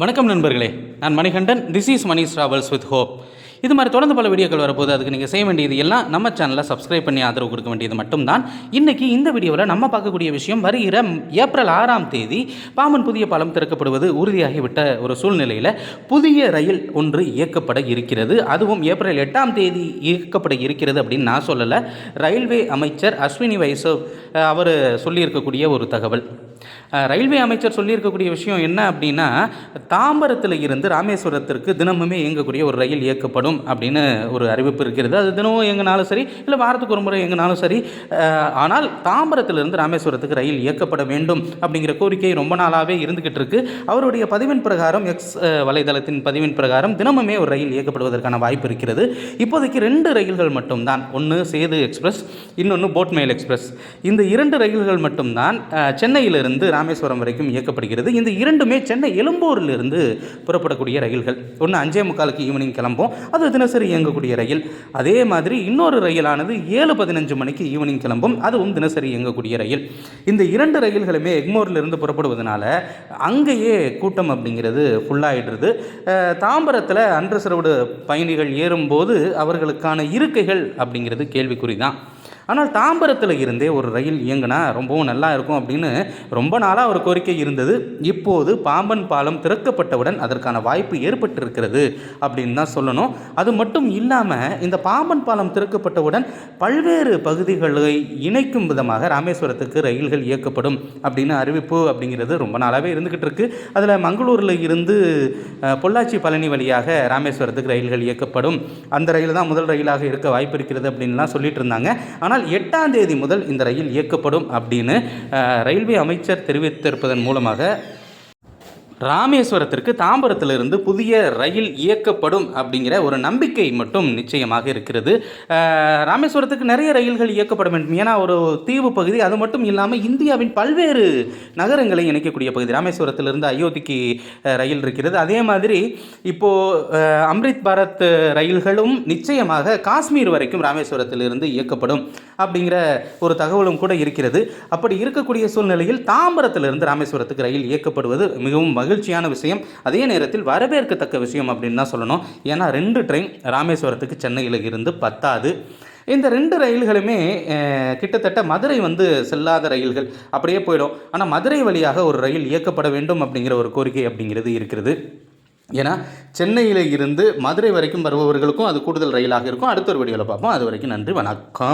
வணக்கம் நண்பர்களே, நான் Manikandan. This is Mani travels with hope. இது மாதிரி தொடர்ந்து பல வீடியோக்கள் வரப்போது. அதுக்கு நீங்கள் செய்ய வேண்டியது எல்லாம் நம்ம சேனலை சப்ஸ்கிரைப் பண்ணி ஆதரவு கொடுக்க வேண்டியது மட்டும்தான். இன்றைக்கி இந்த வீடியோவில் நம்ம பார்க்கக்கூடிய விஷயம், வருகிற ஏப்ரல் 6ஆம் தேதி பாம்பன் புதிய பாலம் திறக்கப்படுவது உறுதியாகிவிட்ட ஒரு சூழ்நிலையில் புதிய ரயில் ஒன்று இயக்கப்பட இருக்கிறது. அதுவும் ஏப்ரல் 8ஆம் தேதி இயக்கப்பட இருக்கிறது அப்படின்னு நான் சொல்லலை. ரயில்வே அமைச்சர் அஸ்வினி வைஷ்ணவ் அவர் சொல்லியிருக்கக்கூடிய ஒரு தகவல். ரயில்வே அமைச்சர் சொல்லியிருக்கக்கூடிய விஷயம் என்ன அப்படின்னா, தாம்பரத்தில் இருந்து ராமேஸ்வரத்திற்கு தினமுமே இயங்கக்கூடிய ஒரு ரயில் இயக்கப்படும் அப்படின்னு ஒரு அறிவிப்பு இருக்கிறது. அது தினமும் எங்கனாலும் சரி, இல்லை வாரத்துக்கு ஒரு முறை எங்கனாலும் சரி. ஆனால் தாம்பரத்திலிருந்து ராமேஸ்வரத்துக்கு ரயில் இயக்கப்பட வேண்டும் அப்படிங்கிற கோரிக்கை ரொம்ப நாளாகவே இருந்துகிட்டு இருக்கு. அவருடைய பதிவின் பிரகாரம், எக்ஸ் வலைதளத்தின் பதிவின் பிரகாரம் தினமுமே ஒரு ரயில் இயக்கப்படுவதற்கான வாய்ப்பு இருக்கிறது. இப்போதைக்கு 2 ரயில்கள் மட்டும்தான். ஒன்று சேது எக்ஸ்பிரஸ், இன்னொன்று போட்மெயில் எக்ஸ்பிரஸ். இந்த 2 ரயில்கள் மட்டும்தான் சென்னையிலிருந்து ராமேஸ்வரம் வரைக்கும் இயக்கப்படுகிறது. இந்த இரண்டுமே சென்னை எழும்பூரிலிருந்து புறப்படக்கூடிய ரயில்கள். ஒன்று 5:45 ஈவினிங் கிளம்பும், அது தினசரி இயங்கக்கூடிய ரயில். அதே மாதிரி இன்னொரு ரயிலானது 7:15 மணிக்கு ஈவினிங் கிளம்பும், அதுவும் தினசரி இயங்கக்கூடிய ரயில். இந்த 2 ரயில்களுமே எக்மோரிலிருந்து புறப்படுவதனால அங்கேயே கூட்டம் அப்படிங்கிறது ஃபுல்லாகிடுறது. தாம்பரத்தில் அன்ரிசர்வ்டு பயணிகள் ஏறும்போது அவர்களுக்கான இருக்கைகள் அப்படிங்கிறது கேள்விக்குறி தான். ஆனால் தாம்பரத்தில் இருந்தே ஒரு ரயில் இயங்கினா ரொம்பவும் நல்லா இருக்கும் அப்படின்னு ரொம்ப நாளாக ஒரு கோரிக்கை இருந்தது. இப்போது பாம்பன் பாலம் திறக்கப்பட்டவுடன் அதற்கான வாய்ப்பு ஏற்பட்டிருக்கிறது அப்படின்னு தான் சொல்லணும். அது மட்டும் இல்லாமல் இந்த பாம்பன் பாலம் திறக்கப்பட்டவுடன் பல்வேறு பகுதிகளை இணைக்கும் விதமாக ராமேஸ்வரத்துக்கு ரயில்கள் இயக்கப்படும் அப்படின்னு அறிவிப்பு அப்படிங்கிறது ரொம்ப நாளாகவே இருந்துக்கிட்டு இருக்கு. அதில் மங்களூரில் இருந்து பொள்ளாச்சி பழனி வழியாக ராமேஸ்வரத்துக்கு ரயில்கள் இயக்கப்படும், அந்த ரயில் தான் முதல் ரயிலாக இருக்க வாய்ப்பு இருக்கிறது அப்படின்லாம் சொல்லிட்டு இருந்தாங்க. ஆனால் 8ஆம் தேதி முதல் இந்த ரயில் இயக்கப்படும் அப்படின்னு ரயில்வே அமைச்சர் தெரிவித்திருப்பதன் மூலமாக ராமேஸ்வரத்திற்கு தாம்பரத்திலிருந்து புதிய ரயில் இயக்கப்படும் அப்படிங்கிற ஒரு நம்பிக்கை மட்டும் நிச்சயமாக இருக்கிறது. ராமேஸ்வரத்துக்கு நிறைய ரயில்கள் இயக்கப்பட வேண்டும். ஏன்னா ஒரு தீவு பகுதி, அது மட்டும் இல்லாமல் இந்தியாவின் பல்வேறு நகரங்களை இணைக்கக்கூடிய பகுதி. ராமேஸ்வரத்திலிருந்து அயோத்திக்கு ரயில் இருக்கிறது. அதே மாதிரி இப்போது அம்ரித் பாரத் ரயில்களும் நிச்சயமாக காஷ்மீர் வரைக்கும் ராமேஸ்வரத்திலிருந்து இயக்கப்படும் அப்படிங்கிற ஒரு தகவலும் கூட இருக்கிறது. அப்படி இருக்கக்கூடிய சூழ்நிலையில் தாம்பரத்திலிருந்து ராமேஸ்வரத்துக்கு ரயில் இயக்கப்படுவது மிகவும் மகிழ்ச்சியான விஷயம். அதே நேரத்தில் வரவேற்கத்தக்க விஷயம் அப்படின்னு தான் சொல்லணும். ஏன்னா 2 ட்ரெயின் ராமேஸ்வரத்துக்கு சென்னையில் இருந்து பத்தாது. இந்த 2 ரயில்களுமே கிட்டத்தட்ட மதுரை செல்லாத ரயில்கள், அப்படியே போயிடும். ஆனால் மதுரை வழியாக ஒரு ரயில் இயக்கப்பட வேண்டும் அப்படிங்கிற ஒரு கோரிக்கை அப்படிங்கிறது இருக்கிறது. ஏன்னா சென்னையில் இருந்து மதுரை வரைக்கும் வருபவர்களுக்கும் அது கூடுதல் ரயிலாக இருக்கும். அடுத்த ஒரு வீடியோவில் பார்ப்போம். அது வரைக்கும் நன்றி, வணக்கம்.